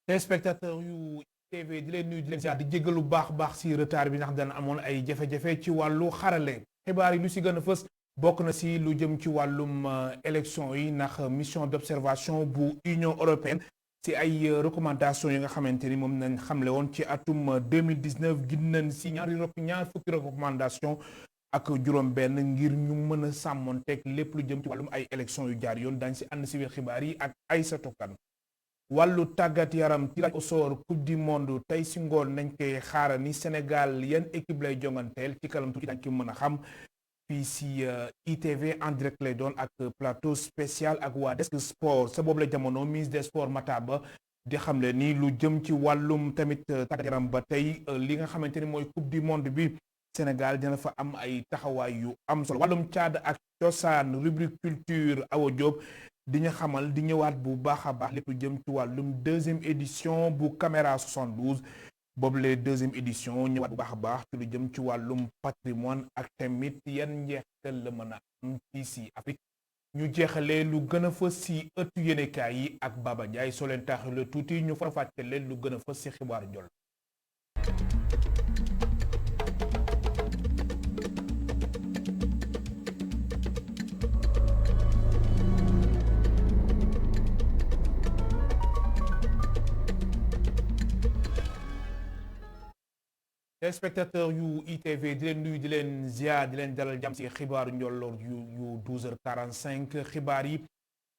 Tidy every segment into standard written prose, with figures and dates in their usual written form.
téléspectateur yu TV di leen nuyu di leen ziar di jéggalu baax si retard bi ndax dana amoon ay jafe-jafe ci wàllu xarale xibaar yi lu si gën a fës bokk na si lu jëm ci wàllum élection yi ndax mission d'observation bu Union européenne si ay recommandation yi nga xamante ni moom nañ xamle woon ci atum 2019 gis nañ si ñaar fukki recommandation ak juróom benn ngir ñu mën a sàmmonteeg lépp lu jëm ci wàllum ay élection yu jaar yoon dañ si ànd si biir xibaar yi ak Aïssatou Kane wàllu tàggat yaram tirage au sort coupe du monde tey si ngoon nañ koy xaara ni Sénégal yan équipe lay jonganteel ci kanam tuuti dañ ko mën a xam fii si ITV en direct lay doon ak plateau spécial ak waa desk sport sa boobu la jamono ministre des sports Matar Ba di xamle ni lu jëm ci wàllum tamit tàggat yaram ba tey li nga xamante ni mooy coupe du monde bi Sénégal dina fa am ay taxawaay yu am solo wàllum caada ak cosaan rubrique culture Awa Diop di ñu xamal di ñëwaat bu baax a baax lépp jëm ci wàllum deuxième édition bu Caméra 72 boobu la deuxième édition ñëwaat bu baax a baax ci lu jëm ci wàllum patrimoine ak tamit yan njeexital la mën a am fii si Afrique ñu jeexalee lu gën a fës si ëttu yéenekaay yi ak Baba Ndiaye soo leen taaxee tuuti ñu faram-fàcce leen lu gën a fës si xibaaru jol téléspectateur yu ITV di leen nuyu di leen ziar di leen dalal jàmm si xibaaru njolloor yu 12h45 xibaar yi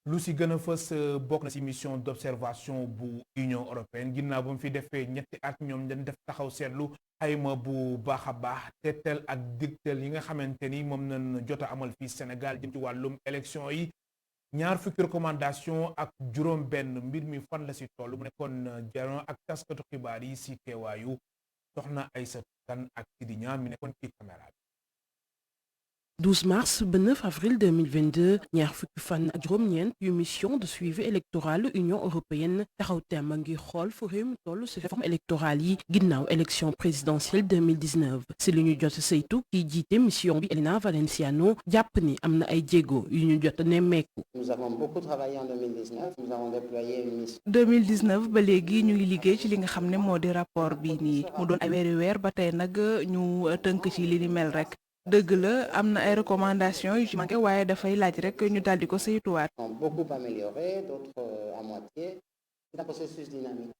lu si gën a fës bokk na si mission d'observation bu Union européenne ginnaaw ba mu fi defee ñetti at ñoom dañ def taxaw seetlu xayma bu baax a baax tettal ak digtal yi nga xamante ni moom nañ jot a amal fii Sénégal jëm ci wàllum élection yi ñaar fukki recommandation ak juróom benn mbir mi fan la si toll mu nekkoon jano ak taskatu xibaar yi si teewaayu soxna Aïssatou Kane ak Sidi Niang mi nekkoon ci caméra bi 12 mars ba 9 avril 2022 ñaar fukki fan ak juróom-ñeent yu mission de suivi électoral Union européenne taxaw temm ngi xool fu réew mi toll ci réforme électorale yi ginnaaw élection présidentielle 2019 si li ñu jot saytu kiy jiite mission bi Elena Valenciano jàpp ni am na ay jéego yu ñu jot nemmeeku. Nous avons beaucoup travaillé en 2019. Nous avons déployé une mission. 2019 ba léegi ñu ngi liggéey ci li nga xam ne moo di rapport bi nii mu doon ay weer ba tey nag ñu tënk ci li ni mel rek. dëgg la am na ay recommandations yu ci manqué waaye dafay laaj rek ñu daal di ko saytuwaat. Beaucoup amélioré, d'autres à moitié. C'est un processus dynamique.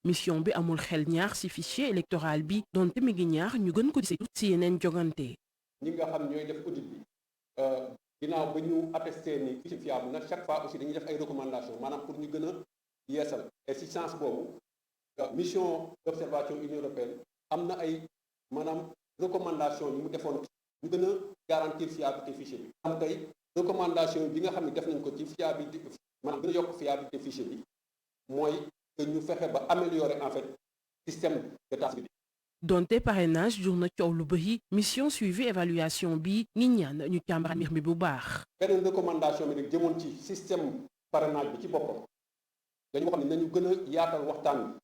mission bi amul xel ñaar ci fichier électoral bi donte mi ngi ñaax ñu gën ko di saytu ci yeneen jogante. ñi nga xam ñooy def audit bi ginnaaw ba ñu attesté ni fichier fiable na chaque fois aussi dañuy def ay recommandations maanaam pour ñu gën a yeesal et ci sens boobu mission d'observation Union européenne am na ay maanaam recommandation yi mu defoon. ñu gën a garantir fiabilité fichier bi am tey recommandation bi nga xam ne def nañ ko ci fiabilité maanaam gën a yokk fiabilité fichier bi mooy que ñu fexe ba améliorer en fait système de traçabilité. donte parrainage jur na coow lu bëri mission suivi évaluation bi ngi ñaan ñu càmbaraat mbir mi bu baax. beneen recommandation bi nag jëmoon ci système parrainage bi ci boppam dañu wax ne nañu gën a yaatal waxtaan bi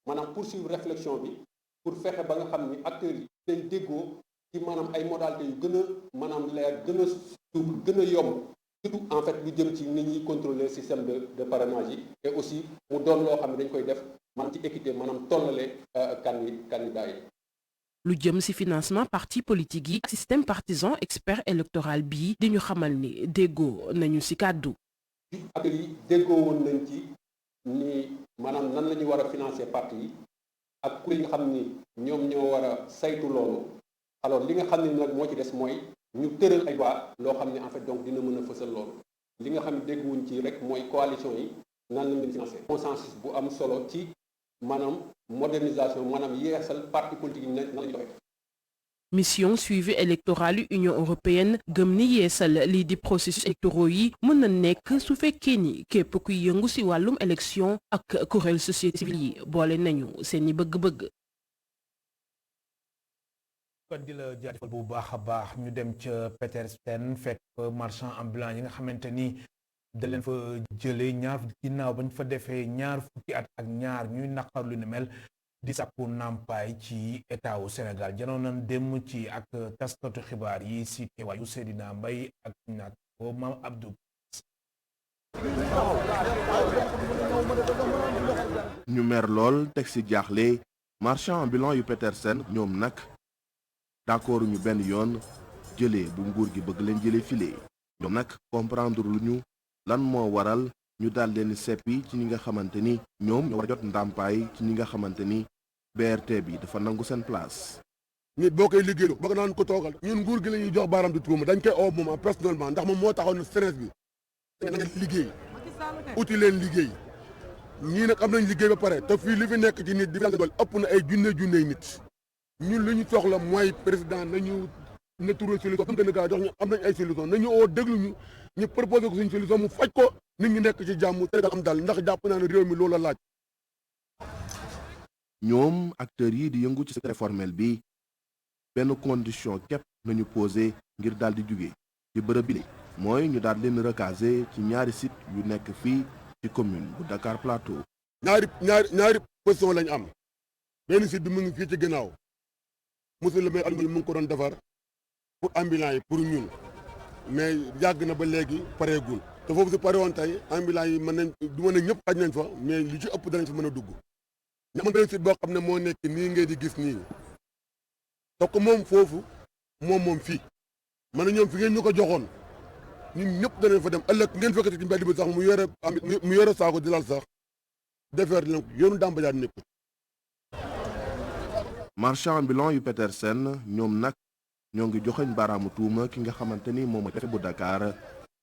maanaam poursuivre réflexion bi pour fexe ba nga xam ni acteurs yi dañ déggoo. ci maanaam ay modalités yu gën a maanaam leer gën a souple gën a yomb surtout en fait lu jëm ci nit ñi contrôler système de parrainage yi et aussi mu doon loo xam ne dañ koy def maanaam ci équité maanaam tollale candidat yi. lu jëm ci financement parti politique yi ak système partisan expert électoral bii di ñu xamal ni déggoo nañu ci kàddu. ak yi déggoo woon nañ ci ni maanaam nan la ñu war a financer parti yi ak kuréel yi nga xam ni ñoom ñoo war a saytu loolu. alors li nga xam ne nag moo ci des mooy ñu tëral ay loi loo xam ne en fait donc dina mën a fësal loolu li nga xam ne dégguwuñ ci rek mooy coalition yi nan lañ leen financé consensus bu am solo ci maanaam modernisation maanaam yeesal parti politique yi nan lañ joxe. mission suivi électoral Union européenne gëm ni yeesal lii di processus électoraux yi mën na nekk su fekkee ni képp kuy yëngu ci wàllum élection ak kuréel société civile yi boole nañu seeni bëgg-bëgg. kon di la jaajëfal bu baax a baax ñu dem ca Petersen fekk marchand ambulant yi nga xamante ni da leen fa jëlee ñaar ginnaaw bañ fa defee ñaar fukki at ak ñaar ñuy naqar lu ni mel di sàkku nàmpaay ci état wu Sénégal janoon nañ dem ci ak taskatu xibaar yi si teewaayu Seydina Mbaye ak naat ko Maam Abdou ñu mer lool teg ci jaaxle marchand ambulant yu Petersen ñoom nag d'accord ñu benn yoon jëlee bu nguur gi bëgg leen jëlee file ñoom nag comprendre lu ñu lan moo waral ñu daal leen seppi ci ñi nga xamante ni ñoom ñoo war a jot ndàmpaay ci ñi nga xamante ni BRT bi dafa nangu seen place. nit boo koy liggéeylu bëgg naan ko toogal ñun nguur gi la ñuy jox baaraam di tuuma dañ koy oo moom personnellement ndax moom moo taxaw na stress bi da liggéey uti leen liggéey ñii nag am nañ liggéey ba pare te fii li fi nekk ci nit di dool ëpp na ay junney nit ñun li ñu soxla mooy président nañu na trouvé solution comme que gaa jox ñu am nañ ay solution nañu oo déglu ñu proposé ko suñu solution mu faj ko nit ñi nekk ci jàmm Sénégal am dal ndax jàpp naa ne réew mi loolu la laaj. ñoom acteurs yi di yëngu ci secteur formel bi benn condition képp nañu posé ngir daal di jóge ci bërëb bi mooy ñu daal leen recaser ci ñaari site yu nekk fii ci commune bu Dakar Plateau. ñaari position lañ am benn site bi mu ngi fii ci ginnaaw monsieur le maire mu ngi ko doon defar pour ambulants yi pour ñun mais yàgg na ba léegi pareegul te foofu si pare woon tey ambulants yi mën nañ du mën a ñëpp xaj nañ fa mais li ci ëpp danañ fa mën a dugg. ñu am benn site boo xam ne moo nekk nii ngay di gis nii donc moom foofu moom fii man na ñoom fi ngeen ñu ko joxoon ñun ñëpp danañ fa dem ëllëg ngeen fekkati ci mbedd bi sax mu yore saako di lal sax defeer leen ko yoonu dàmbajaat nekk. marchand ambulant yu Petersen ñoom nag ñoo ngi joxoñ baaraamu tuuma ki nga xamante ni moom mooy préfet bu Dakar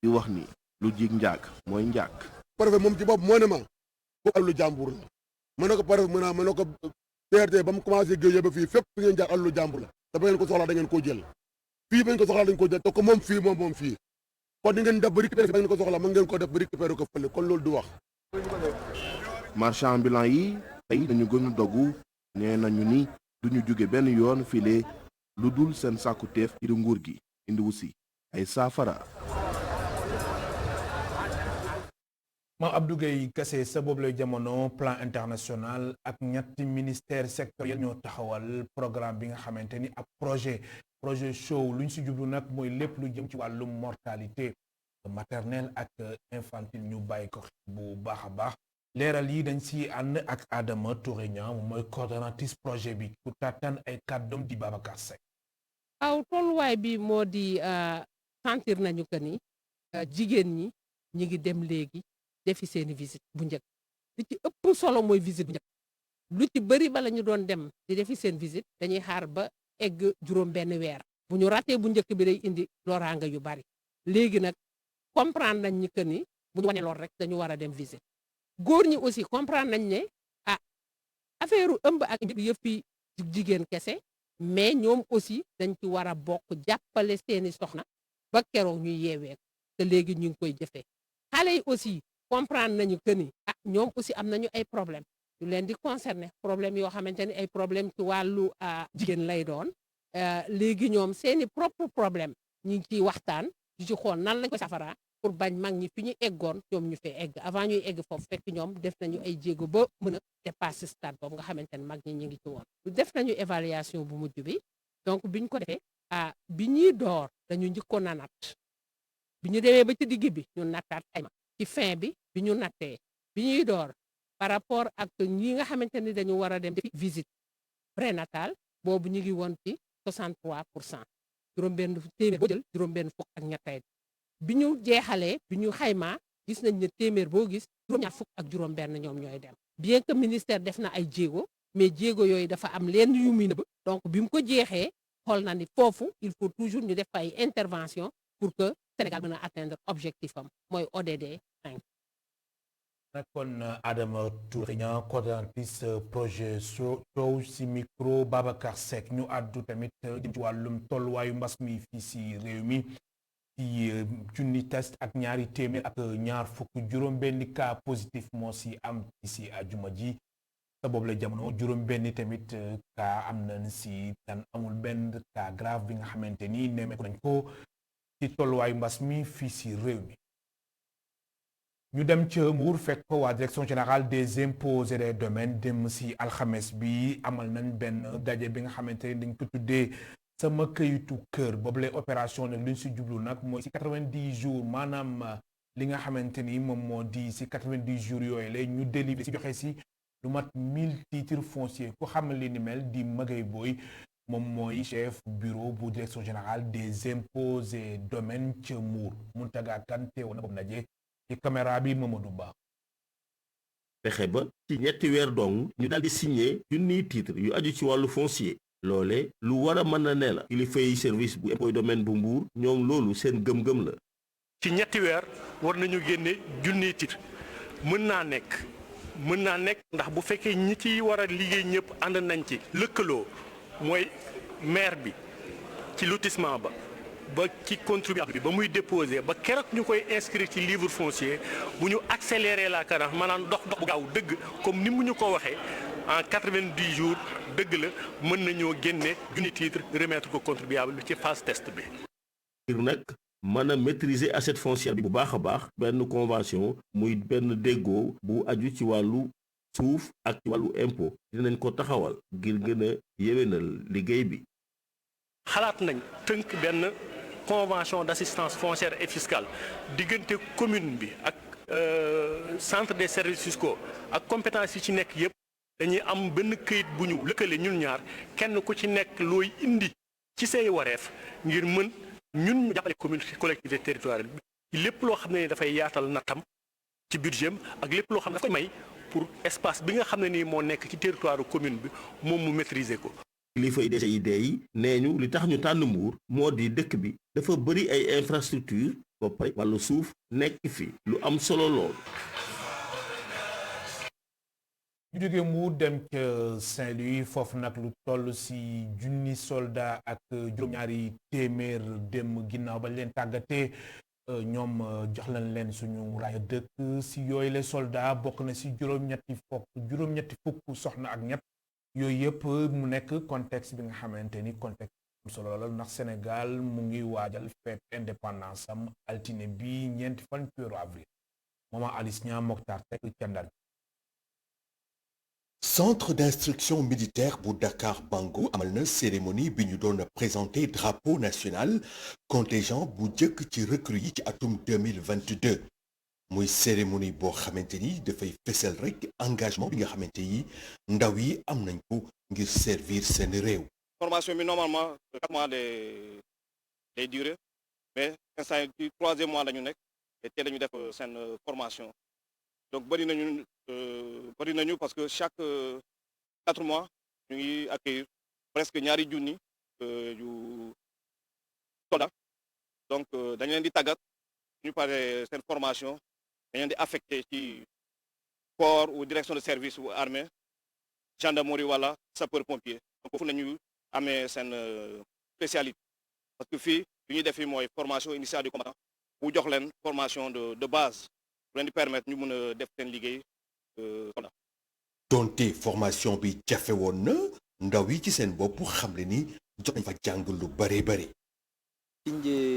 di wax ni lu jig njaag mooy njaag. préfet moom ci bopp moo ne ma bu àllu jàmbur la ma ne ko préfet ma ne ko BRT ba mu commencé géej ba fii fépp fi ngeen jaar àllu jàmbur la te ba ngeen ko soxlaa da ngeen koo jël fii ba ngeen ko soxlaa dañ ko jël te ko moom fii moom fii kon di ngeen def ba récupéré ba ngeen ko soxlaa mën ngeen ko def ba récupéré ko fële kon loolu du wax. marchand ambulant yi tey dañu gën a dogu nee nañu ni duñu jóge benn yoon file lu dul seen sàkku teef ci nguur gi indiwu si ay saafara. Maam Abdou Gueye Kassé sa boobu lay jamono plan international ak ñetti ministère sectoriel ñoo taxawal programme bi nga xamante ni ak projet show lu ñu si jublu nag mooy lépp lu jëm ci wàllum mortalité maternelle ak infantile ñu bàyyi ko bu baax a baax leeral yi dañ si ànd ak Adama Touré Niang moom mooy coordonnatrice projet bi ku tàttan ay kàddoom di Babacar Seck. aw tolluwaay bi moo di sentir nañu que ni jigéen ñi ñi ngi dem léegi defi seeni visite bu njëkk li ci ëpp solo mooy visite bu njëkk lu ci bëri bala ñu doon dem di defi seen visite dañuy xaar ba egg juróom benn weer bu ñu ratee bu njëkk bi day indi loraanga yu bari léegi nag comprendre nañ ñi que ni bu ñu wane lool rek dañu war a dem visite góor ñi aussi comprendre nañ ne affaire ëmb ak yëppi jigéen kese mais ñoom aussi dañ ci war a bokk jàppale seeni soxna ba keroog ñuy yeewee te léegi ñu ngi koy jëfee xale yi aussi comprendre nañu que ni ñoom aussi am nañu ay problème yu leen di concerner problème yoo xamante ni ay problème ci wàllu jigéen lay doon léegi ñoom seeni propre problème ñu ngi ciy waxtaan di ci xool nan lañ ko safara pour bañ mag ñi fi ñu eggoon ñoom ñu fee egg avant ñuy egg foofu fekk ñoom def nañu ay jéego ba mën a dépasser stade boobu nga xamante ne mag ñi ñu ngi ci woon def nañu évaluation bu mujj bi donc biñ ko defee bi ñuy door dañu njëkkoon a natt bi ñu demee ba ci digg bi ñu nattaat ayma ci fin bi bi ñu nattee bi ñuy door par rapport ak ñi nga xamante ni dañu war a dem defi visite prénatale boobu ñu ngi woon ci 63% juróom-benn téeméer boo jël juróom-benn fukk ak ñettay bi ñu jeexalee bi ñu xaymaa gis nañ ne téeméer boo gis juróom-ñaar fukk ak juróom-benn ñoom ñooy dem bien que ministère def na ay jéego mais jéego yooyu dafa am leen yu muy nëbb donc bi mu ko jeexee xool na ni foofu il faut toujours ñu def ay intervention pour que Sénégal mën a atteindre objectif am mooy ODD 5. kon Adama Touré Niang coordonnatrice projet show si micro Babacar Seck ñu àddu tamit jëm ci wàllum tolluwaayu mbas mi fii si réew mi ci junni test ak ñaari téeméer ak ñaar fukk juróom-benni cas positif moo si am si àjjuma ji te boobu la jamono juróom-benni tamit cas am nañ si tan amul benn cas grave bi nga xamante ni nemmeeku nañ ko ci tolluwaayu mbas mi fii si réew mi. ñu dem ca Mbour fekk ko waa direction générale des impôts et des domaines dem si alxames bi amal nañ benn daje bi nga xamante ni dañ ko tuddee sama këyitu kër boobule opération nag lu ñu si jublu nag mooy si 90 jours maanaam li nga xamante ni moom moo di si 90 jours yooyu la ñu délivrer si joxe si lu mat 1000 titres fonciers ku xam li ni mel di Magay Boy moom mooy chef bureau bu direction générale des impôts et domaines ca Mbour Mountaga Kane teewoon na boobu ndaje ci caméra bi Mamadou Ba. fexe ba ci ñetti weer dong ñu daal di signé junniy titre yu aju ci wàllu foncier loole lu war a mën a ne la kilifa yi service bu impôt domaine bu Mbour ñoom loolu seen gëm-gëm la. ci ñetti weer war nañu génne junniy titre mën naa nekk ndax bu fekkee ñi ci war a liggéey ñëpp ànd nañ ci lëkkaloo mooy maire bi ci lotissement ba ci contribuable bi ba muy déposer ba keroog ñu koy inscrire ci livre foncier bu ñu accélérer la cadence maanaam dox bu gaaw dëgg comme ni mu ñu ko waxee en 90 jours dëgg la mën nañoo génne junni titre remettre ko contribuable bi ci phase test bi. ngir nag mën a maîtriser assiette foncière bi bu baax a baax benn convention muy benn déggoo bu aju ci wàllu suuf ak ci wàllu impôt dinañ ko taxawal ngir gën a yéwénal liggéey bi. xalaat nañ tënk benn convention d'assistance foncière et fiscale diggante commune bi ak centre des services fiscaux ak compétences yi ci nekk yépp dañuy am benn këyit bu ñu lëkkale ñun ñaar kenn ku ci nekk looy indi ci say wareef ngir mën ñun ñu jàppale commune collectivité territoriale bi ci lépp loo xam ne dafay yaatal nattam ci budget ak lépp loo xam ne daf koy may pour espace bi nga xam ne nii moo nekk ci territoire commune bi moom mu maîtriser ko. kilifa yi DGID yi nee ñu li tax ñu tànn Mbour moo di dëkk bi dafa bëri ay infrastructure ba pare wàllu suuf nekk fi lu am solo lool. ñu jógee Mbour dem ca Saint-Louis foofu nag lu toll si junni soldat ak juróom-ñaari téeméer dem ginnaaw ba leen tàggatee ñoom jox lañ leen suñu raaya dëkk si yooyu les soldats bokk na si juróom-ñetti fukk soxna ak ñett yooyu yëpp mu nekk contexte bi nga xamante ni contexte am solo la ndax Sénégal mu ngi waajal fête indépendance am altine bi ñeenti fan ci weeru avril Maman Alice Niang Mokhtar Seck ca Ndar. Centre d'instruction militaire bu Dakar Bango amal na cérémonie bi ñu doon présenté drapeau national contingent bu njëkk ci recrue yi ci atum 2022 muy cérémonie boo xamante ni dafay fësal rek engagement bi nga xamante ni ndaw yi am nañ ko ngir servir seen réew. formation bi normalement 4 mois day durer mais instant yi 3e mois la ñu nekk te teel la ñu def seen formation donc bëri nañu parce que chaque 4 mois ñu ngi accueillir presque ñaari junni yu soldats donc dañu leen di tàggat ñu pare seen formation dañu leen di affecté ci corps ou direction de service ou armée gendarmerie wala sapeur pompier donc foofu nañu amee seen spécialité parce que fii lu ñuy def fii mooy formation initiale du combattant bu jox leen formation de base bu leen di permettre ñu mun a def seen liggéey donte formation bi jafe woon na ndaw yi ci seen bopp xam le ni jot nañ fa jàng lu bare bare. ci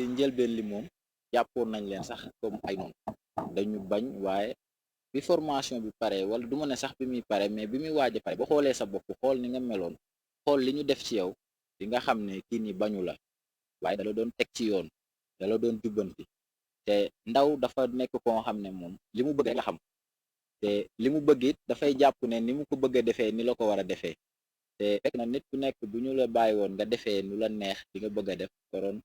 njëlbeen li moom jàppoon nañ leen sax comme ay noonu dañu bañ waaye bi formation bi pare wala du ma ne sax bi muy pare mais bi muy waaj a pare ba xoolee sa bopp xool ni nga meloon xool li ñu def ci yow di nga xam ne kii ni bañu la waaye dala doon teg ci yoon dala doon jubbanti te ndaw dafa nekk koo xam ne moom li mu bëgg nga xam te li mu bëgg it dafay jàpp ne ni mu ko bëgg a defee ni la ko war a defee te fekk na nit ku nekk bu ñu la bàyyi woon nga defee nu la neex di nga bëgg a def koroon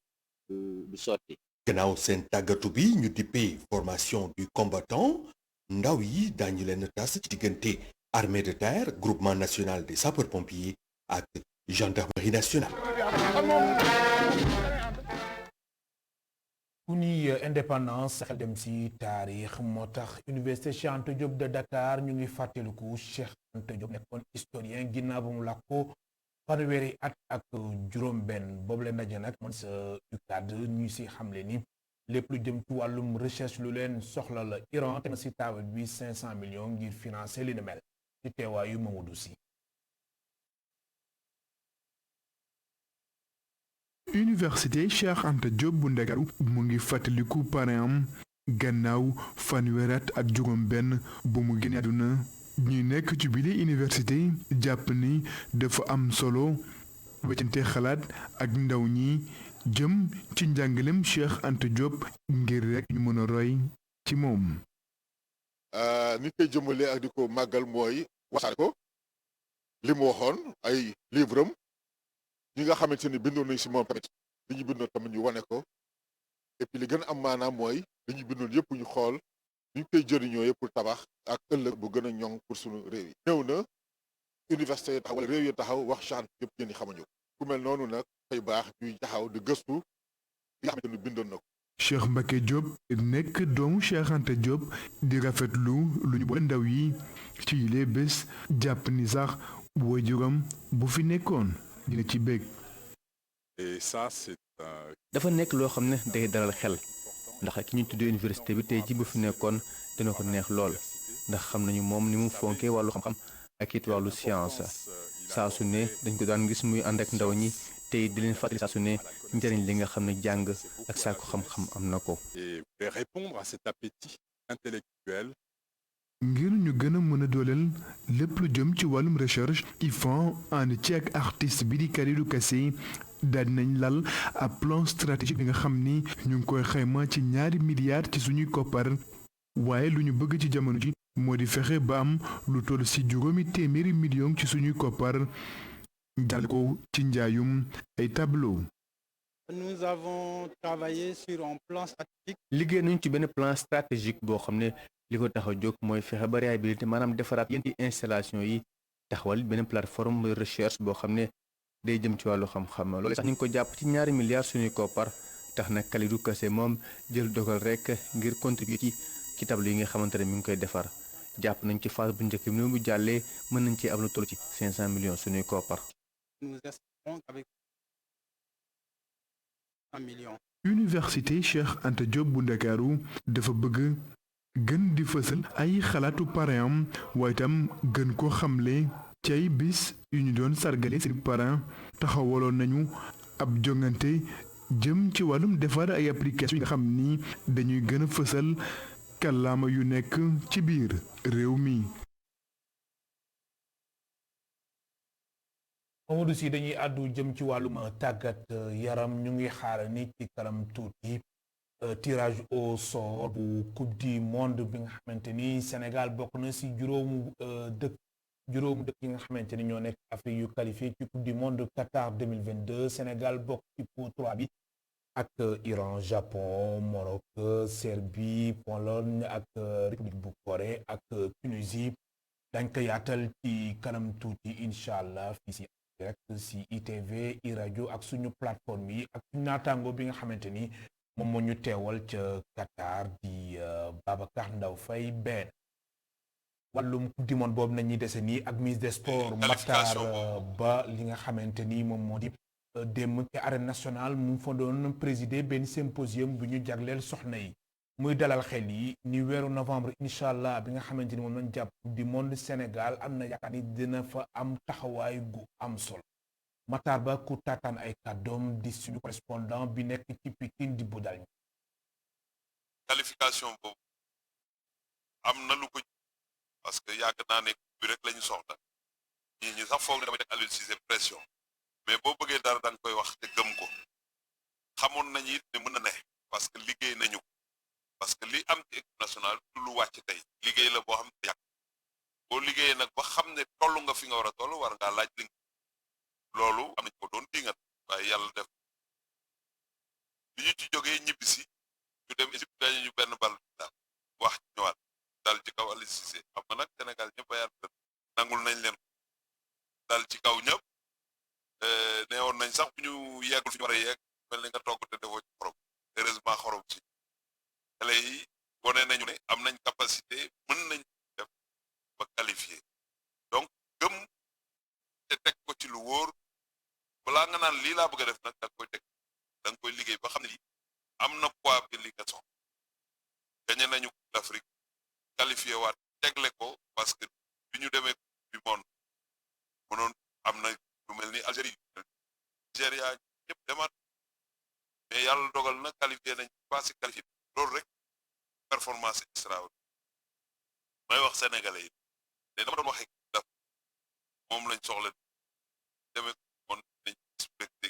du sotti. gannaaw seen tàggatu bi ñu dippee formation du combattant ndaw yi daañu leen tas ci diggante armée de terre groupement national des sapeurs pompiers ak gendarmerie nationale. ku ni indépendance xel dem si taarix moo tax université Cheikh Anta Diop de Dakar ñu ngi fàttaliku Cheikh Anta Diop nekkoon historien ginnaaw ba mu làkko fanweeri at ak juróom-benn boobu leen ndaje nag man sa UCAD ñu si xamle ni lépp lu jëm ci wàllum recherche lu leen soxla la Iran teg na si taabal bi 500 millions ngir financer li ni mel ci teewaayu Mamadou Sy. Université Cheikh Anta Diop bu Ndakaaru mu ngi fàttaliku parrain am gannaaw fanweeri at ak juróom-benn bu mu génne àdduna ñuy nekk ci bile université jàpp ni dafa am solo weccante xalaat ak ndaw ñi jëm ci njàngalem Cheikh Anta Diop ngir rek ñu mën a roy ci moom. nit koy jëmale ak di ko màggal mooy wasaare ko li mu waxoon ay livre am ñi nga xamante ni bindoon nañ si moom tamit li ñu bindoon tamit ñu wane ko et puis li gën a am maanaam mooy li ñu bindoon yëpp ñu xool ñu koy jëriñoo yëpp pour tabax ak ëllëg bu gën a ñoŋ pour suñu réew yi. ñëw na université taxaw wala réew yi taxaw wax chance yëpp yéen ñi xamuñu ku mel noonu nag fay baax ñuy taxaw di gëstu li nga xamante ni bindoon na ko. Cheikh Mbacké Diop nekk doomu Cheikh Anta Diop di rafetlu lu ñu boole ndaw yi ci yile bés jàpp ni sax waajuram bu fi nekkoon dina ci bég. dafa nekk loo xam ne day dalal xel ndax ki ñu tuddee université bi tey ji bu fi nekkoon dina ko neex lool ndax xam nañu moom ni mu fonkee wàllu xam-xam ak it wàllu science saa su ne dañ ko daan gis muy ànd ak ndaw ñi tey di leen fàttali saa su ne njëriñ li nga xam ne jàng ak sàkku xam-xam am na ko. répondre à cet appétit intellectuel. ngir ñu gën a mën a dooleel lépp lu jëm ci wàllum recherche IFAN ànd ci ak artiste bi di Kalidou Kassé daal nañ lal ab plan stratégique bi nga xam ni ñu ngi koy xayma ci $2 milliards ci suñuy koppar waaye lu ñu bëgg ci jamono ji moo di fexe ba am lu toll ci $200 millions ci suñuy koppar jàll ko ci njaayum ay tableau. Nous avons travaillé sur un plan stratégique. liggéey nañu ci benn plan stratégique boo xam ne li ko tax a jóg mooy fexe ba réhabilité maanaam defaraat yenn ci installation yi taxawal benn plateforme de recherche boo xam ne day jëm ci wàllu xam-xam loolu sax ñu ngi ko jàpp ci $2 milliards suñuy koppar tax na Kalidou Kassé moom jël dogal rek ngir contribuer ci tableau yi nga xamante ne mi ngi koy defar jàpp nañ ci phase bu njëkk bi bu jàllee mën nañ ci am lu toll ci $500 millions suñuy koppar. Nous espérons qu'avec $1 million. Université Cheikh Anta Diop bu Ndakaaru dafa bëgg gën di fësal ay xalaatu parrain waaye itam gën ko xamle ci ay bis yu ñu doon sargale seen parrain taxawaloon nañu ab jongante jëm ci wàllum defar ay application yi nga xam ni dañuy gën a fësal kàllaama yu nekk ci biir réew mi. Mamadou Sy dañuy àddu jëm ci wàllum tàggat yaram ñu ngi xaar ni ci kanam tuuti tirage au sort bu coupe du monde bi nga xamante ni Sénégal bokk na ci juróomu dëkk yi nga xamante ni ñoo nekk Afrique yu qualifié ci coupe du monde Qatar 2022 Sénégal bokk ci pot 3 bi ak Iran Japon Maroc Serbie Pologne ak République bu Corée ak Tunisie dañ ko yaatal ci kanam tuuti incha allah fii ci direct ci ITV iRadio ak suñu plateforme yi ak suñu naataango bi nga xamante ni moom moo ñu teewal ca Qatar di Babacar Ndaw Faye benn wàllum coupe du monde boobu nañuy dese nii ak ministre des sports Matar Ba li nga xamante ni moom moo di démb ci arène nationale mu fa doon présider benn symposium bu ñu jagleel soxna yi muy dalal xel yi ni weeru novembre incha allah bi nga xamante ni moom lañ jàpp coupe du monde Sénégal am na yaakaar ni dina fa am taxawaay gu am solo Matar Ba ku taataan ay kàddoom di suñu correspondant bi nekk ci Pikine di Budal. qualification boobu am na lu ko parce que yàgg naa ne bi rek la ñu soxla ñi sax foog ne damay teg Aliou Cissé pression mais boo bëggee dara da nga koy wax te gëm ko xamoon nañu it ne mën na ne parce que liggéey nañu ko parce que li am ci équipe nationale du lu wàcc tey liggéey la boo xam ne yàgg boo liggéeyee nag ba xam ne toll nga fi nga war a toll war ngaa laaj li loolu am nañ ko doon dingat waaye yàlla def bi ñu ci jógee ñibbi si ñu dem Égypte dañu ñu benn bal daal wax ñëwaat dal ci kaw Aliou Cissé xam nga nag Sénégal ñëpp a yàlla nangul nañ leen dal ci kaw ñëpp ne woon nañ sax bu ñu yeggul fi ñu war a yegg mel ni nga togg te defoo ci xorom heureusement xorom ci xale yi wane nañu ne am nañ capacité mën nañ def ba qualifié donc gëm te teg ko ci lu wóor balaa nga naan lii laa bëgg a def nag da nga koy teg da nga koy liggéey ba xam ne lii am na poids bi li nga soxla gañe nañu Coupe d'Afrique qualifié waat tegle ko parce que bi ñu demee Coupe du monde mënoon am na lu mel ni Algérie Nigeria ñëpp demaat mais yàlla dogal na qualifié nañ passé qualifié loolu rek performance extraordinaire may wax sénégalais yi te dama doon waxee daf moom lañ soxla demee kon nañ respecté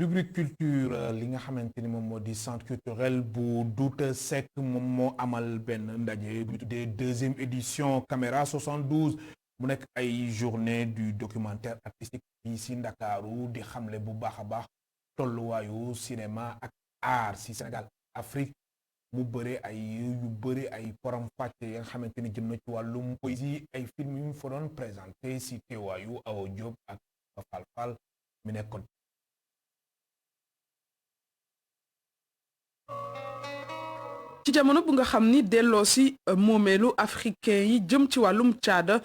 rubrique culture li nga xamante ni moom moo di centre culturel bu Douta Seck moom moo amal benn ndaje bu tuddee 2e édition Caméra 72 mu nekk ay journée du documentaire artistique fii si Ndakaaru di xamle bu baax a baax tolluwaayu cinéma ak art si Sénégal Afrique mu bëre yu bëri ay forum fàcce yi nga xamante ni jëm na ci wàllum poésie ay film yu mu fa doon présenté si teewaayu Awa Diop ak Fall mi nekkoon. ci jamono bu nga xam ni delloo si moomeelu africain yi jëm ci wàllum caada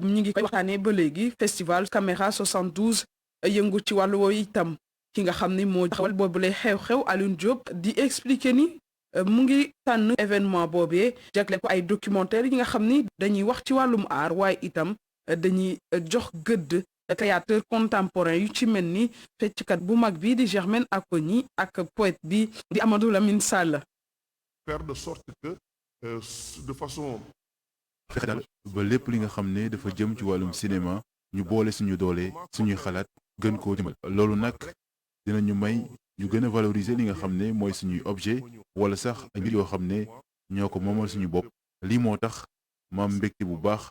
ñu ngi koy waxtaanee ba léegi festival Caméra 72 yëngu ci wàllu woowu itam ki nga xam ni moo taxawal boobule xew-xew Alioune Diop di expliquer ni mu ngi tànn événement boobee jagle ko ay documentaire yi nga xam ni dañuy wax ci wàllum art waaye itam dañuy jox gëdd créateur contemporain yu ci mel ni fecckat bu mag bi di Germaine Acogny ak poète bi di Amadou Lamine Sall. faire de sorte que de façon fexe daal ba lépp li nga xam ne dafa jëm ci wàllum cinéma ñu boole suñu doole suñuy xalaat gën koo jëmal loolu nag dinañu may ñu gën a valoriser li nga xam ne mooy suñuy objet wala sax ay mbir yoo xam ne ñoo ko moomal suñu bopp lii moo tax maam mbégte bu baax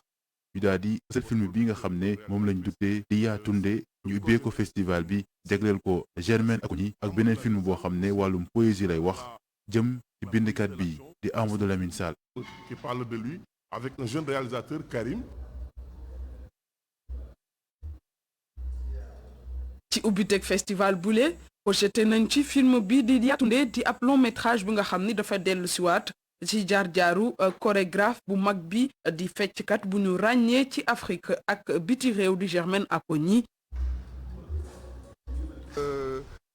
ñu daal di seen film bi nga xam ne moom lañ duppee di yaa tunde ñu ubbee ko festival bi jagleel ko Germaine Acogny ak beneen film boo xam ne wàllum poésie lay wax jëm ci bindkat bi di Amadou Lamine Sall. qui parle de lui avec un jeune réalisateur Karim. ci ubbiteg festival bule projeté nañ ci film bi di Yaa Tunde di ab long métrage bi nga xam ni dafa dellu siwaat ci jaar-jaaru chorégraphe bu mag bi di fecckat bu ñu ràññee ci Afrique ak biti réew di Germaine Acogny.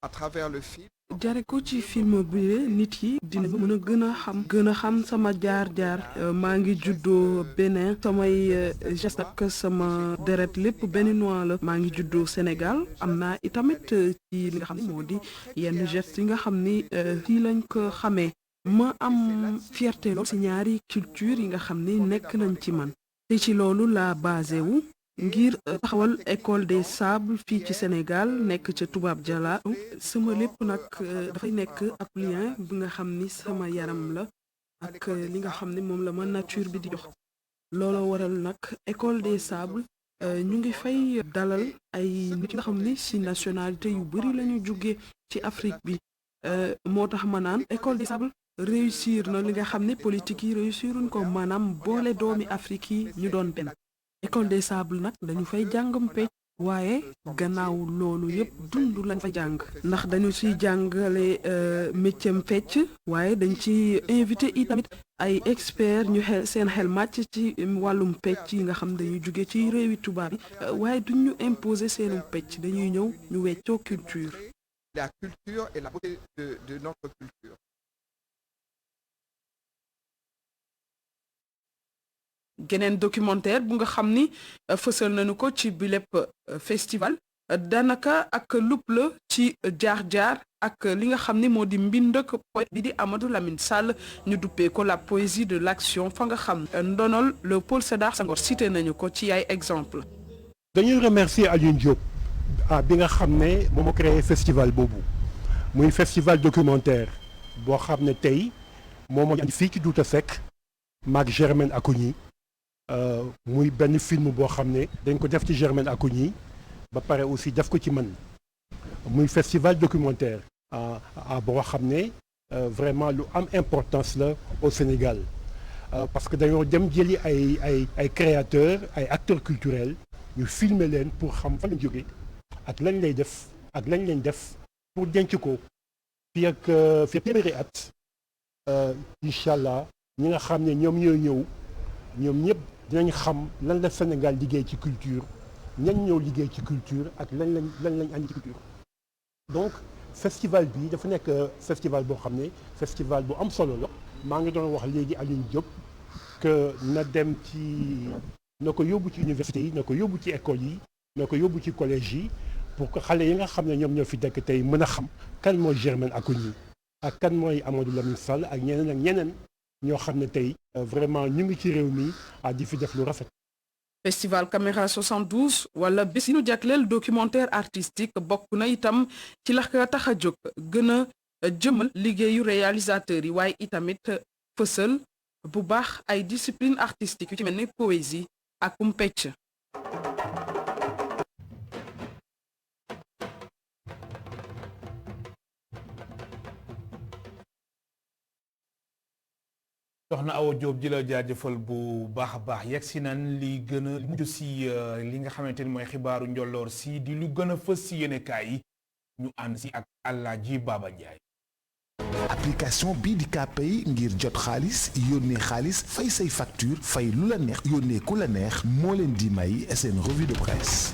À travers le film. jare ko ci film bi nit yi dina mën a gën a xam sama jaar-jaar maa ngi juddoo Bénin samay geste ak sama deret lépp béninois la maa ngi juddoo Sénégal am naa itamit ci li nga xam ne moo di yenn gestes yi nga xam ni fii lañ ko xamee ma am fierté lool ci ñaari culture yi nga xam ni nekk nañ ci man te ci loolu la basé wu ngir taxawal école des sables fii ci Sénégal nekk ca Toubab Diala sama lépp nag dafay nekk ab lien bi nga xam ni sama yaram la ak li nga xam ni moom la ma nature bi di jox looloo waral nag école des sables ñu ngi fay dalal ay nit nga xam ni ci nationalité yu bari lañu jóge ci Afrique bi moo tax ma naan école des sables réussir na li nga xam ni politique yi réussiruñ ko maanaam boole doomi Afrique yi ñu doon benn école des sables nag dañu fay jàngam pecc waaye gannaaw loolu yëpp dund lañ fa jàng ndax dañu ciy jàngale métier fecc waaye dañ ci invité i tamit ay experts ñu seen xel màcc ci wàllum pecc yi nga xam dañuy jóge ci réewi tubaab yi waaye duñ ñu imposer seenu pecc dañuy ñëw ñu weccoo culture. La culture et la beauté de notre culture. geneen documentaire bu nga xam ni fësal nañu ko ci bi lépp festival daanaka ak lupp la ci jaar-jaar ak li nga xam ni moo di mbind ak poète bi di Amadou Lamine Sall ñu duppee ko la poésie de l'action fa nga xam ndonol Léopold Sédar Senghor cité nañu ko ci ay exemple. dañuy remercier Alioune Diop bi nga xam ne moo créé festival boobu muy festival documentaire boo xam ne tey moom moo andi fii ci Douta Seck maag Germaine Acogny muy benn film boo xam ne dañ ko def ci Germaine Acogny ba pare aussi def ko ci man muy festival documentaire boo xam ne vraiment lu am importance la au Sénégal parce que dañoo dem jëli ay créateurs ay acteurs culturels ñu filmer leen pour xam fan la jóge ak lañ lay def ak lañ leen def pour denc ko fii ak téeméeri at incha allah ñi nga xam ne ñoom ñooy ñëw ñoom ñëpp dinañ xam lan la Sénégal liggéey ci culture ñan ñëw liggéey ci culture ak lañ lañ andi ci culture donc festival bi dafa nekk festival boo xam ne festival bu am solo la maa ngi doon wax léegi Alioune Diop que na dem ci na ko yóbbu ci université yi na ko yóbbu ci école yi na ko yóbbu ci collège yi pour que xale yi nga xam ne ñoom ñoo fi dëkk tey mën a xam kan mooy Germaine Acogny ak kan mooy Amadou Lamine Sall ak ñeneen ñoo xam ne tey vraiment ñu ngi ci réew mi di fi def lu rafet. festival Caméra 72 wala bés yi ñu jagleel documentaire artistique bokk na itam ci la ko tax a jóg gën a jëmal liggéeyu réalisateur yi waaye itamit fësal bu baax ay discipline artistique yu ci mel ni poésie ak pecc. soxna Awa Diop ji la jaajëfal bu baax a baax yegg si nan li gën a mujj si li nga xamante ni mooy xibaaru njolloor si di lu gën a fës si yéenekaay yi ñu ànd si ak Alaaji Baba Ndiaye. application bii di Kpay ngir jot xaalis yónnee xaalis fay say facture fay lu la neex yónnee ku la neex moo leen di may seen revue de presse.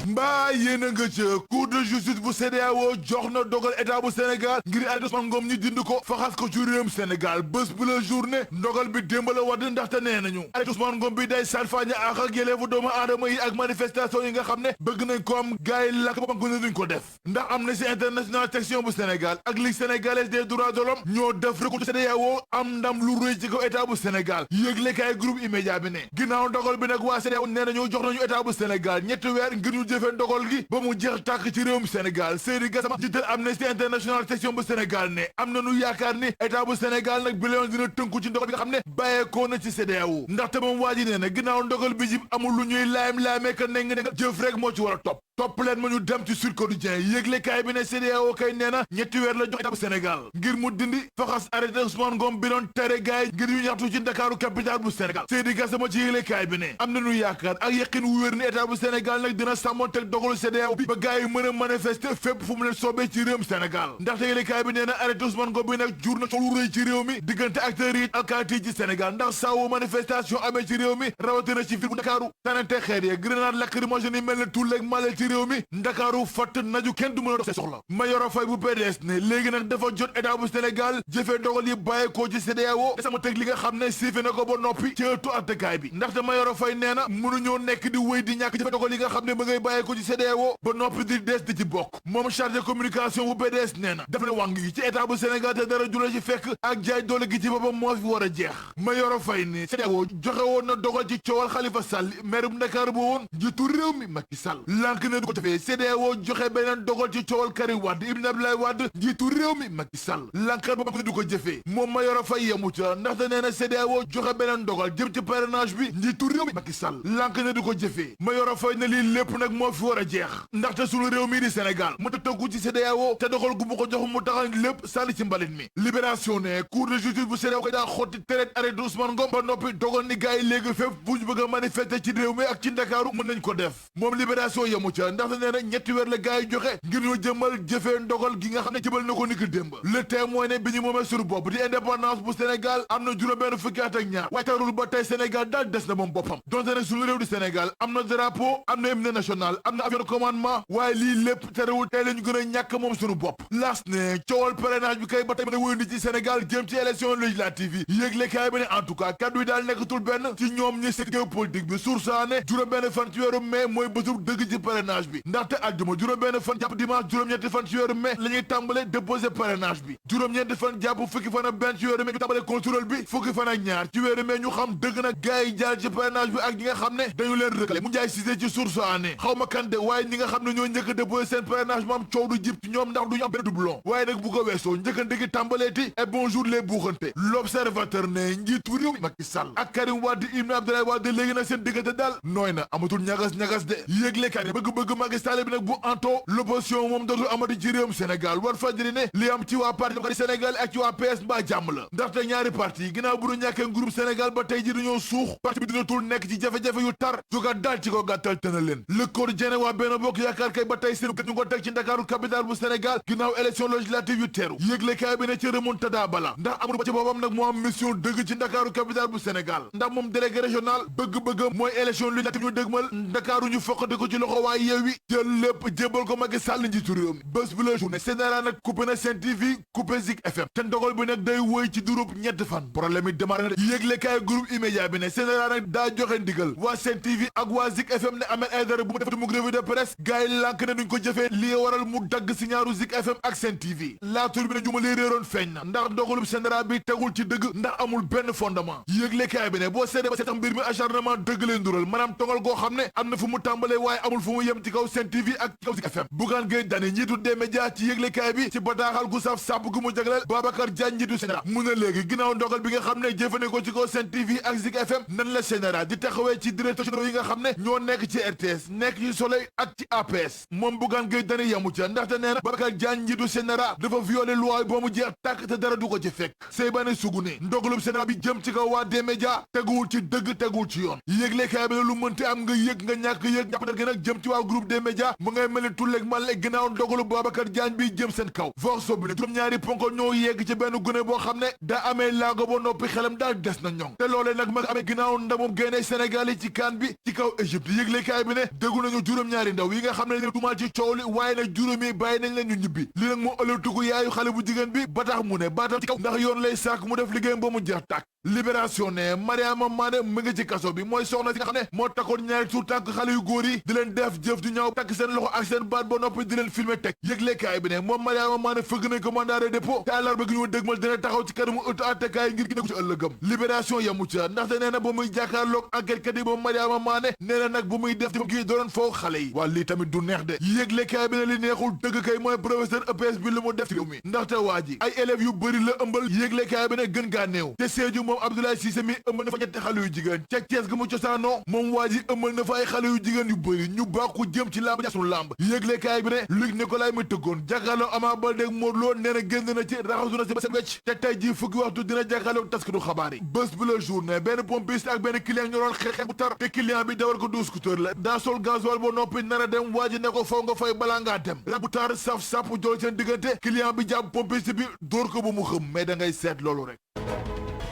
mbaa yéen a nga ca cour de justice bu CEDEAO jox na dogal état bu Sénégal ngir arrêté Ousmane Ngom ñu dind ko faxas ko ci réewum Sénégal bés bu la journée ndogal bi démb la wadd ndaxte nee nañu arrêté Ousmane Ngom bi day salfaañe ak yelleefu doomu aadama yi ak manifestation yi nga xam ne bëgg nañ ko am gars yi lakk boppam ko ne duñ ko def ndax Amnesty International section bu Sénégal ak Ligue sénégalaise des droits de l'homme ñoo def recours CEDEAO am ndam lu rëy ci kaw état bu Sénégal yëglekaay groupe immédiat bi ne ginnaaw ndogal bi nag waa CEDEAO nee nañu jox nañu état bu Sénégal ñetti weer ngir ñu jëfee ndogal gi ba mu jeex tàkk ci réewum Sénégal Seydi Gassama jiital Amnesty International section bu Sénégal ne am nañu yaakaar ni état bu Sénégal nag bi dina tënku ci ndogal bi nga xam ne bàyyeekoo na ci CEDEAO ndaxte moom waa ji nee na ginnaaw ndogal bi jib amul lu ñuy laayam-laamee ka ne nga jëf rek moo ci war a topp leen ma ñu dem ci Sud Quotidien yëglekaay bi ne CEDEAO kay nee na ñetti weer la jox état bu Sénégal ngir mu dindi faxas arrêté Ousmane Ngom bi doon tere gaay ngir ñu ñaxtu ci Ndakaaru capitale bu Sénégal Seydi Gassama ci yëglekaay bi ne am nañu yaakaar ak yaqin wu wér ni état bu Sénégal nag dina sàmmonteeg dogalu CEDEAO bi ba gaay yi mën a manifester fépp fu mu leen soobee ci réewum Sénégal ndaxte yëglekaay bi nee na arrêté Ousmane Ngom bi nag jur na lu rëy ci réew mi diggante acteurs yi alkaati yi ci Sénégal ndax saawu manifestation amee ci réew mi rawatina ci ville bu Ndakaaru tanante xeer ya grenade lacrymogène yi mel ne tulleeg male ci réew mi Ndakaaru fatt naju kenn du mën a dox soxla Mayoro Faye bu PDS ne léegi nag dafa jot état bu Sénégal jëfee dogal yi bàyyeekoo ci CEDEAO te sama teg li nga xam ne siife na ko ba noppi ci ëttu attekaay bi ndaxte Mayoro Faye nee na mënuñoo nekk di wéy di ñàkk jëfee dogal yi nga xam ne ma ngay bàyyeekoo ci CEDEAO ba noppi di des di ci bokk moom chargé communication bu PDS nee na daf ne wàng gi ci état bu Sénégal te dara jula ci fekk ak jaay doole gi ci boppam moo fi war a jeex Mayoro Faye ne CEDEAO joxe woon na dogal ci coowal Khalifa Sall maire bu Ndakaaru ba woon njiitu réew mi Macky Sall lànk ne du ko defee CEDEAO joxe beneen dogal ci coowal Karim Wade Ibn Abdoulaye Wade njiitu réew mi Macky Sall lànkat ba ko du ko jëfee moom Mayoro Faye yemu ca ndaxte nee na CEDEAO joxe beneen dogal jëm ci parrainage bi njiitu réew mi Macky Sall lànk ne du ko jëfee Mayoro Faye ne lii lépp nag moo fi war a jeex ndaxte sunu réew mii di Sénégal mu tënku ci CEDEAO te dogal gu mu ko jox mu taxañ lépp sànni ci mbalit mi libération ne cour de justice bu CEDEAO ko daa xotti tereet arrêté Ousmane Ngom ba noppi dogal ni gars yi léegi fépp fu ñu bëgg a manifester ci réew mi ak ci Ndakaaru mën nañ ko def moom libération yemu ca ndaxte nee na ñetti weer la gars yi joxe ngir ñu jëmal jëfee ndogal gi nga xam ne jëbal na ko niki démb le témoin ne bi ñu moomee suñu bopp di indépendance bu Sénégal am na juróom-benn fukki at ak ñaar waaye tarul ba tey Sénégal daal des na moom boppam donte ne suñu réew di Sénégal am na drapeau am na hymne national am na avion de commandement waaye lii lépp terewul tey la ñu gën a ñàkk moom suñu bopp las ne coowal parrainage bi kay ba tey mën a wéyandi ci Sénégal jëm ci élection législative yi yëglekaay bi ne en tout cas kaddu yi daal nekkatul benn ci ñoom ñi seen géopolitique bi sursaane juróom-benn fan ci weeru mai mooy bésub dëgg ci parrainage bi ndaxte àjjuma juróom-benn fan jàpp dimanche juróom-ñetti fan ci weeru mai la ñuy tàmbale déposer parrainage bi juróom-ñetti fan jàpp fukki fan ak benn ci weeru mai ñu tàmbale contrôle bi fukki fan ak ñaar ci weeru mai ñu xam dëgg nag gars yi jaar ci parrainage bi ak ñi nga xam ne dañu leen rëkkale mu njaay Cissé ci source année xaw ma kan de waaye ñi nga xam ne ñoo njëkk a déposer seen parrainage mu am coow du jib ci ñoom ndax duñu am benn doublon waaye nag bu ko weesoo njëkkante gi tàmbaleeti et bonjour les buuxante l'observateur ne njiitu réew mi Macky Sall ak Karim Wade Ibn Abdoulaye Wade léegi nag seen diggante daal nooy na amatul ñagas-ñagas de yëglekaay ne bëgg-bëgg Macky Sall bi nag bu anto l'opposition moom dootul amati ci réewum Sénégal war fajri ne li am ci waa parti démocratique Sénégal ak ci waa PS mbaa jàmm la ndaxte ñaari parti yi ginnaaw bu ñu ñàkkee groupe Sénégal ba tey ji dañoo suux parti bi dinatul nekk ci jafe-jafe yu tar jóga daal ci ko gàttal tëna leen Le Quotidien waa Benno Bokk Yaakaar kay ba tey seen ñu ko teg ci Ndakaaru capitale bu Sénégal ginnaaw élection législative yu teeru yëglekaay bi ne ci remontada bala ndax amul ba ci boppam nag moo am mission dëgg ci Ndakaaru capitale bu Sénégal ndax moom délégué régional bëgg-bëgg mooy élection législative ñu dëgmal Ndakaaru ñu foqate ko ci loxo waaye Yewwi jël lépp jébal ko Macky Sall njiitu réew mi bés bu la journée Sénégal nag coupé na Sen TV coupé Zik FM te ndogal bi nag day woy ci durub ñetti fan problème yi démarré na yëglekaay groupe immédiat bi ne Sénégal nag daa joxe ndigal waa Sen TV ak waa Zik FM ne Ahmed Aïdara bu mu def mu revue de presse gars yi lànk ne duñ ko jëfee lii waral mu dagg signaaru Zik FM ak Sen TV laatur bi ne ñu ma lee réeroon feeñ na ndax ndogalub Sénégal bi tegul ci dëgg ndax amul benn fondement yëglekaay bi ne boo seetee ba seetax mbir mi acharnement dëgg leen dural maanaam tongal goo xam ne am na fu mu tàmbalee waaye amul fu mu yem ci kaw Sen TV ak ci kaw Zik FM Bougane Gueye Dany njiitu des médias ci yëglekaay bi ci bataaxal gu saf sàpp gu mu jagleel Babacar Diagne njiitu Sénégal mu ne léegi ginnaaw ndogal bi nga xam ne jëfandikoo ci kaw Sen TV ak Zik FM nan la Sénégal di taxawee ci directeur généraux yi nga xam ne ñoo nekk ci RTS nekk ci Soleil ak ci APS moom Bougane Gueye Dany yamu ca ndaxte nee na Babacar Diagne njiitu Sénégal dafa violé loi ba mu jeex tàkk te dara du ko ci fekk Seybane Sougoune ndogalub Sénégal bi jëm ci kaw waa des médias teguwul ci dëgg teguwul ci yoon yëglekaay bi ne lu mënti am nga yëg nga ñàkk yëg jàppandal gi nag jëm ci waa groupe des médias mu ngay mel ni tulleeg male ginnaaw ndogalu Babacar Diagne bi jëm seen kaw force bi ne juróom-ñaari ponko ñoo yegg ci benn gune boo xam ne daa amee laago ba noppi xelam daal des na ñoŋ te loolee nag ma nga amee ginnaaw ndamum génne Sénégal yi ci CAN bi ci kaw Égypte yëglekaay bi ne déggu nañu juróom-ñaari ndaw yi nga xam ne tumal ci coow li waaye nag juróomi bàyyi nañ leen ñu ñibbi li nag moo ëllëtugu yaayu xale bu jigéen bi ba tax mu ne baatam ci kaw ndax yoon lay sàkk mu def liggéeyam ba mu jeex tàkk libération ne Mariama Mané mu ngi ci kaso bi mooy soxna si nga xam ne moo takkoon ñaari tuur tànk xale yu góor yi di leen def jëf ju ñaaw takk seen loxo ak seen baat ba noppi di leen filmer teg yëglekaay bi ne moom Mariama Mané fëgg nañ ko mandat de dépôt te àllarba gi ñu dëgmal dina taxaw ci kanamu ëttu àttekaay ngir gine ko ci ëllëgam libération yamu ca ndaxte nee na ba muy jàkkaarloog enquête kat yi moom Mariama Mané nee na nag ba muy def gi doon foofu xale yi waa lii tamit du neex de yëglekaay bi ne li neexul dëgg kay mooy professeur EPS bi li mu def ci réew mi ndaxte waa ji ay élèves yu bëri la ëmbal yëglekaay bi ne gën gaa néew te Sédhiou moom Abdoulaye Cissé mi ëmbal na fa ñetti xale yu jigéen ca Thiès ga mu cosaanoo moom waa ji ëmbal na fa ay xale yu jigéen yu bëri ñu bàkku jëm ci làmb ja sunu làmb yëglekaay bi ne Luc Nicolaï mi tëggoon jàkkaarloo Ama Baldé ak Modou Lo nee na génn na ci raxasu na si ba set wecc te tey jii fukki waxtu dina jàkkaarloo taskatu xabaar yi bés bi la journée benn pompiste ak benn client ñoo doon xeex bu tar te client bi dawal ko du scooter la daa sol gasoil ba noppi nar a dem waa ji ne ko faw nga fay balaa ngaa dem rek bu tar saf sàpp jool seen diggante client bi jàpp pompiste bi dóor ko bu mu xëm mais da ngay seet loolu rek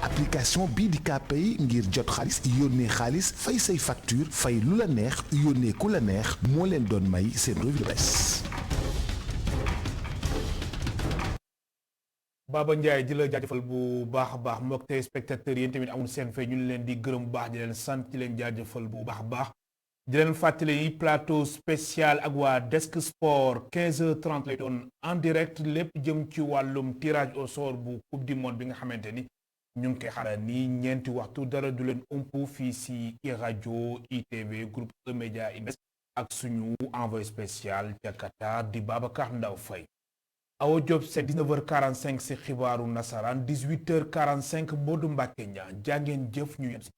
application bii di Kpay ngir jot xaalis yónnee xaalis fay say facture fay lu la neex yónnee ku la neex moo leen doon may seen revue de presse. Baba Ndiaye di la jaajëfal bu baax a baax mbokk téléspectateurs yéen tamit amul seen fay ñu leen di gërëm bu baax di leen sant di leen jaajëfal bu baax a baax di leen fàttali ni plateau spécial ak waa Desk Sport 15h30 lay doon en direct lépp jëm ci wàllum tirage au sort bu coupe du monde bi nga xamante ni ñu ngi koy xaaral nii ñeenti waxtu dara du leen umpu fii si iRadio ITV groupe E-Média Invest ak suñu envoyé spécial ca Qatar di Babacar Ndaw Faye Awa Diop c'est 19h45 si xibaaru nasaraan 18h45 Modou Mbacké Niang jàngeen jëf ñu yem si